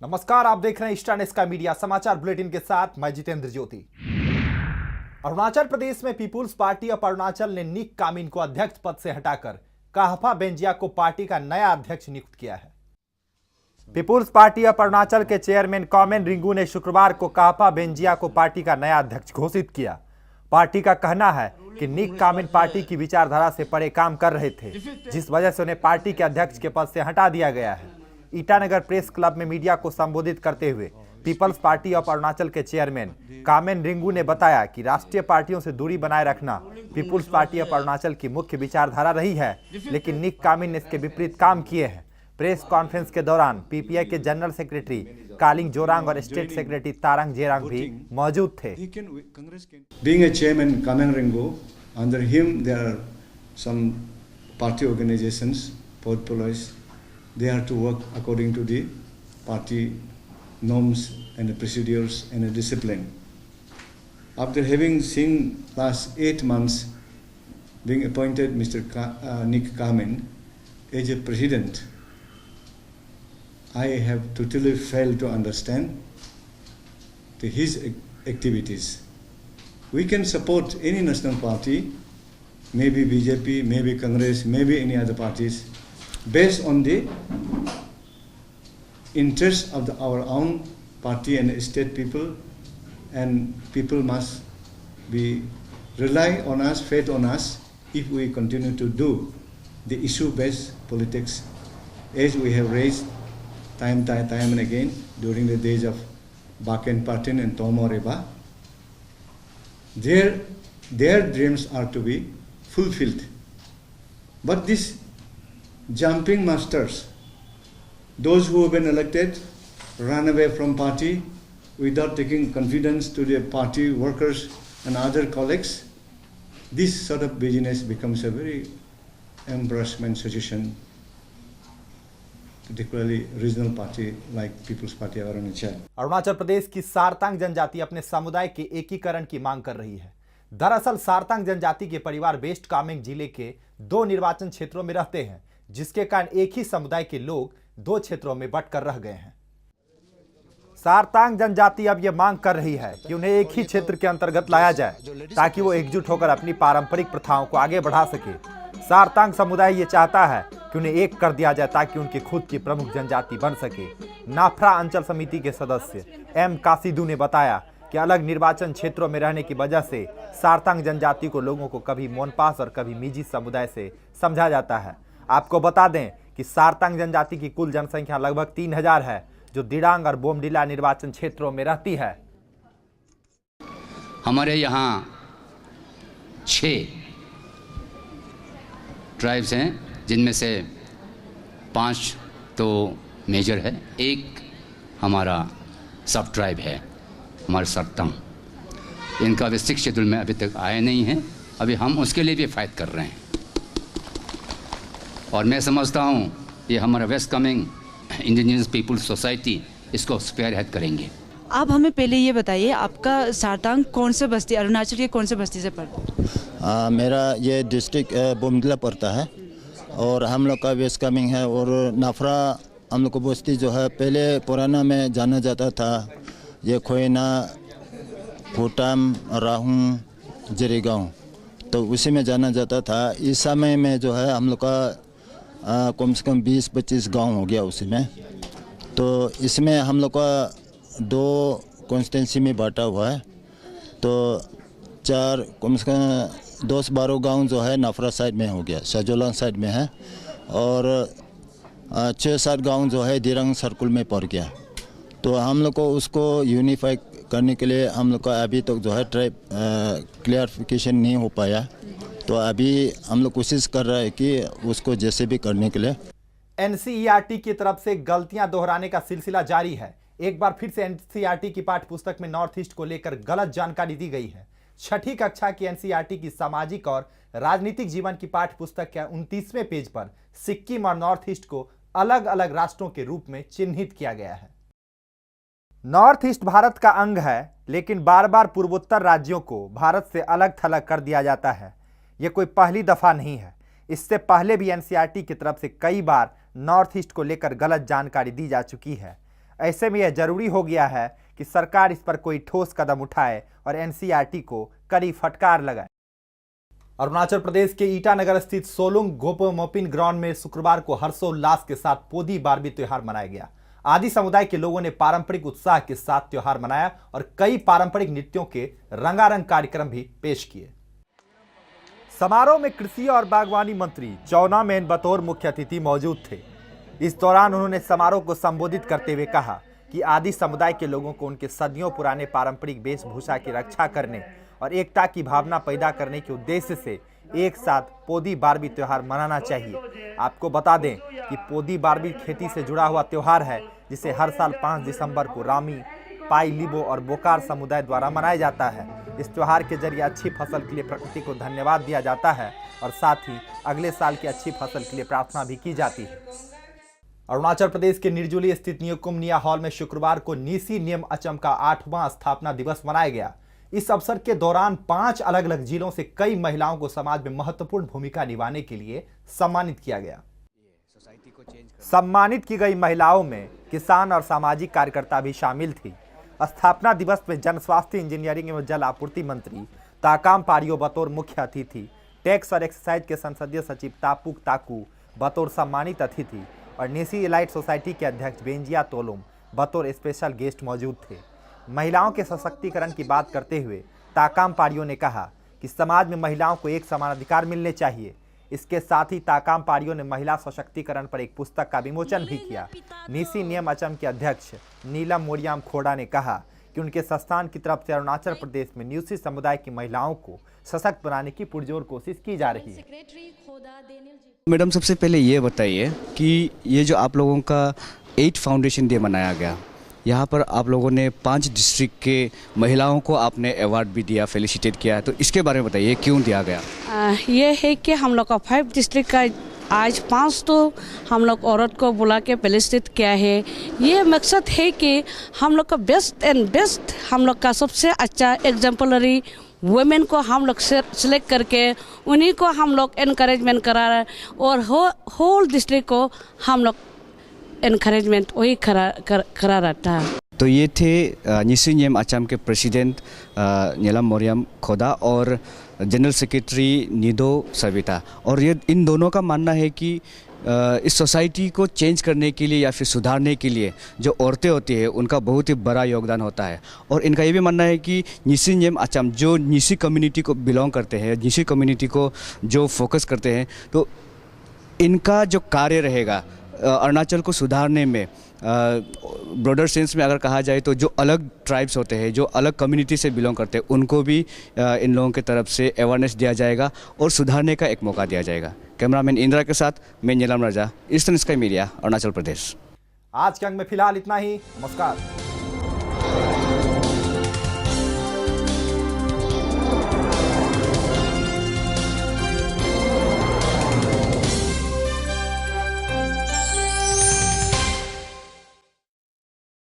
नमस्कार, आप देख रहे हैं ईस्टर्न का मीडिया समाचार बुलेटिन के साथ मैं जितेंद्र ज्योति। अरुणाचल प्रदेश में पीपुल्स पार्टी ऑफ अरुणाचल ने निक कामिन को अध्यक्ष पद से हटाकर काहफा बेंजिया को पार्टी का नया अध्यक्ष नियुक्त किया है। पीपुल्स पार्टी ऑफ अरुणाचल के चेयरमैन कॉमेन रिंगू ने शुक्रवार को काहफा बेंजिया को पार्टी का नया अध्यक्ष घोषित किया। पार्टी का कहना है कि निक कामिन पार्टी की विचारधारा से परे काम कर रहे थे, जिस वजह से उन्हें पार्टी के अध्यक्ष के पद से हटा दिया गया है। ईटानगर प्रेस क्लब में मीडिया को संबोधित करते हुए पीपल्स पार्टी ऑफ अरुणाचल के चेयरमैन कामेन रिंगू ने बताया कि राष्ट्रीय पार्टियों से दूरी बनाए रखना पीपल्स पार्टी ऑफ अरुणाचल की मुख्य विचारधारा रही है, लेकिन निक कामिन ने इसके विपरीत काम किए हैं। प्रेस कॉन्फ्रेंस के दौरान पीपीआई के जनरल सेक्रेटरी कालिंग जोरांग और स्टेट सेक्रेटरी तारंग जेरांग भी मौजूद थे। Being a chairman, Kamen Ringo, under him there are some party organizations, portfolios. They are to work according to the party norms and the procedures and the discipline. After having seen last 8 months being appointed Mr. Nick Kamen as a president, I have totally failed to understand his activities. We can support any national party, maybe BJP, maybe Congress, maybe any other parties, based on the interest of our own party and state people, and people must be rely on us, faith on us, if we continue to do the issue-based politics as we have raised time and again during the days of Baken Partin and Tomo Reba. Their dreams are to be fulfilled. But these jumping masters, those who have been elected, run away from party without taking confidence to their party workers and other colleagues, this sort of business becomes a very embarrassment situation, particularly regional party like People's Party of Arunachal. Arunachal Pradesh की सारतांग जनजाति अपने समुदाय के एकीकरण की मांग कर रही है। दरअसल सारतांग जनजाति के परिवार वेस्ट कामेंग जिले के 2 निर्वाचन क्षेत्रों में रहते हैं, जिसके कारण एक ही समुदाय के लोग 2 क्षेत्रों में बंटकर रह गए हैं। सारतांग जनजाति अब यह मांग कर रही है कि उन्हें एक ही क्षेत्र के अंतर्गत लाया जाए, ताकि वो एकजुट होकर अपनी पारंपरिक प्रथाओं को आगे बढ़ा सके। सारतांग समुदाय ये चाहता है कि उन्हें एक कर दिया जाए ताकि उनकी खुद की प्रमुख जनजाति बन सके। नाफरा अंचल समिति के सदस्य एम कासिदू ने बताया कि अलग निर्वाचन क्षेत्रों में रहने की वजह से सारतांग जनजाति को लोगों को कभी मोनपास और कभी मिजी समुदाय से समझा जाता है। आपको बता दें कि सारतांग जनजाति की कुल जनसंख्या लगभग 3000 है, जो दिरांग और बोमडिला निर्वाचन क्षेत्रों में रहती है। हमारे यहाँ 6 ट्राइब्स हैं, जिनमें से 5 तो मेजर है, एक हमारा सब ट्राइब है, हमारे सरतांग। इनका अभी 6 शेड्यूल में अभी तक आया नहीं है। अभी हम उसके लिए भी फाइट कर रहे हैं, और मैं समझता हूँ ये हमारा West Kameng indigenous peoples society इसको स्पेयर हेड करेंगे। आप हमें पहले ये बताइए, आपका सारतांग कौन से बस्ती, अरुणाचल के कौन से बस्ती से पड़ता है? मेरा ये डिस्ट्रिक्ट बोमडिला पड़ता है, और हम लोग का वेस्ट कामेंग है। और नाफरा हम लोग को बस्ती जो है पहले पुराना में जाना जाता था, ये खोयना, फूटाम, राहू, जरीगांव, तो उसी में जाना जाता था। इस समय में जो है हम लोग का कम से कम 20-25 गांव हो गया उसी में। तो इसमें हम लोग का 2 कॉन्स्टिट्यूंसी में बांटा हुआ है, तो 4 कम से कम 10-12 गांव जो है नाफरा साइड में हो गया, शाजोलांग साइड में है, और 6-7 गांव जो है दिरांग सर्कुल में पड़ गया। तो हम लोग को उसको यूनिफाई करने के लिए हम लोग का अभी तक जो है ट्राइब क्लियरिफिकेशन नहीं हो पाया। तो अभी हम लोग कोशिश कर रहे हैं कि उसको जैसे भी करने के लिए। एनसीईआरटी की तरफ से गलतियां दोहराने का सिलसिला जारी है। एक बार फिर से एनसीईआरटी की पाठ्य पुस्तक में नॉर्थ ईस्ट को लेकर गलत जानकारी दी गई है। 6ठी कक्षा की एनसीईआरटी की सामाजिक और राजनीतिक जीवन की पाठ्य पुस्तक के 29वें पेज पर सिक्किम और नॉर्थ ईस्ट को अलग अलग राष्ट्रों के रूप में चिन्हित किया गया है। नॉर्थ ईस्ट भारत का अंग है, लेकिन बार बार पूर्वोत्तर राज्यों को भारत से अलग थलग कर दिया जाता है। यह कोई पहली दफा नहीं है। इससे पहले भी एनसीईआरटी की तरफ से कई बार नॉर्थ ईस्ट को लेकर गलत जानकारी दी जा चुकी है। ऐसे में यह जरूरी हो गया है कि सरकार इस पर कोई ठोस कदम उठाए और एनसीईआरटी को कड़ी फटकार लगाए। अरुणाचल प्रदेश के ईटानगर स्थित सोलुंग गोपोमोपिन ग्राउंड में शुक्रवार को हर्षोल्लास के साथ पोदी बारबी त्योहार मनाया गया। आदि समुदाय के लोगों ने पारंपरिक उत्साह के साथ त्योहार मनाया और कई पारंपरिक नृत्यों के रंगारंग कार्यक्रम भी पेश किए। समारोह में कृषि और बागवानी मंत्री चौना मेन बतौर मुख्य अतिथि मौजूद थे। इस दौरान उन्होंने समारोह को संबोधित करते हुए कहा कि आदि समुदाय के लोगों को उनके सदियों पुराने पारंपरिक वेशभूषा की रक्षा करने और एकता की भावना पैदा करने के उद्देश्य से एक साथ पोदी बारबी त्योहार मनाना चाहिए। आपको बता दें कि पोदी बारबी खेती से जुड़ा हुआ त्योहार है, जिसे हर साल 5 दिसंबर को रामी, पाई लिबो और बोकार समुदाय द्वारा मनाया जाता है। इस त्योहार के जरिए अच्छी फसल के लिए प्रकृति को धन्यवाद दिया जाता है और साथ ही अगले साल की अच्छी फसल के लिए प्रार्थना भी की जाती है। अरुणाचल प्रदेश के निर्जुली स्थित न्यूकुम निया हॉल में शुक्रवार को नीसी नियम अचम का 8वां स्थापना दिवस मनाया गया। इस अवसर के दौरान 5 अलग अलग जिलों से कई महिलाओं को समाज में महत्वपूर्ण भूमिका निभाने के लिए सम्मानित किया गया। सम्मानित की गई महिलाओं में किसान और सामाजिक कार्यकर्ता भी शामिल थी। स्थापना दिवस में जन स्वास्थ्य, इंजीनियरिंग एवं जल आपूर्ति मंत्री ताकाम पारियो बतौर मुख्य अतिथि, टैक्स और एक्साइज के संसदीय सचिव तापुक ताकू बतौर सम्मानित अतिथि और नीसी एलाइट सोसाइटी के अध्यक्ष बेंजिया तोलुम बतौर स्पेशल गेस्ट मौजूद थे। महिलाओं के सशक्तिकरण की बात करते हुए ताकाम पारियो ने कहा कि समाज में महिलाओं को एक समान अधिकार मिलने चाहिए। इसके साथ ही ताकाम पारियो ने महिला सशक्तिकरण पर एक पुस्तक का विमोचन भी किया। नीसी नियम अचम के अध्यक्ष नीलम मोरियाम खोड़ा ने कहा कि उनके संस्थान की तरफ से अरुणाचल प्रदेश में न्यूसी समुदाय की महिलाओं को सशक्त बनाने की पुरजोर कोशिश की जा रही है। मैडम, सबसे पहले ये बताइए कि ये जो आप लोगों का 8 फाउंडेशन डे मनाया गया, यहाँ पर आप लोगों ने 5 डिस्ट्रिक्ट के महिलाओं को आपने अवार्ड भी दिया, फेलिसिटेट किया है, तो इसके बारे में बताइए क्यों दिया गया? ये है कि हम लोग का 5 डिस्ट्रिक्ट का आज 5 तो हम लोग औरत को बुला के फेलिसिटेट किया है। ये मकसद है कि हम लोग का बेस्ट एंड बेस्ट, हम लोग का सबसे अच्छा एग्जाम्पलरी वुमेन को हम लोग सिलेक्ट करके उन्हीं को हम लोग इनकरेजमेंट करा रहे और होल डिस्ट्रिक्ट को हम लोग इनकरेजमेंट वही करा रहता है। तो ये थे नीसी नियम अचम के प्रेसिडेंट नीलम मोरियाम खोदा और जनरल सेक्रेटरी निदो सविता। और ये इन दोनों का मानना है कि इस सोसाइटी को चेंज करने के लिए या फिर सुधारने के लिए जो औरतें होती है उनका बहुत ही बड़ा योगदान होता है। और इनका ये भी मानना है कि नीसी नियम अचम जो नीसी कम्युनिटी को बिलोंग करते हैं, नीसी कम्युनिटी को जो फोकस करते हैं, तो इनका जो कार्य रहेगा अरुणाचल को सुधारने में, ब्रॉडर सेंस में अगर कहा जाए तो जो अलग ट्राइब्स होते हैं, जो अलग कम्युनिटी से बिलोंग करते हैं, उनको भी इन लोगों की तरफ से अवेयरनेस दिया जाएगा और सुधारने का एक मौका दिया जाएगा। कैमरामैन इंदिरा के साथ मैं नीलम राजा, eastern sky media, Arunachal Pradesh. आज के अंक में फिलहाल इतना ही। नमस्कार।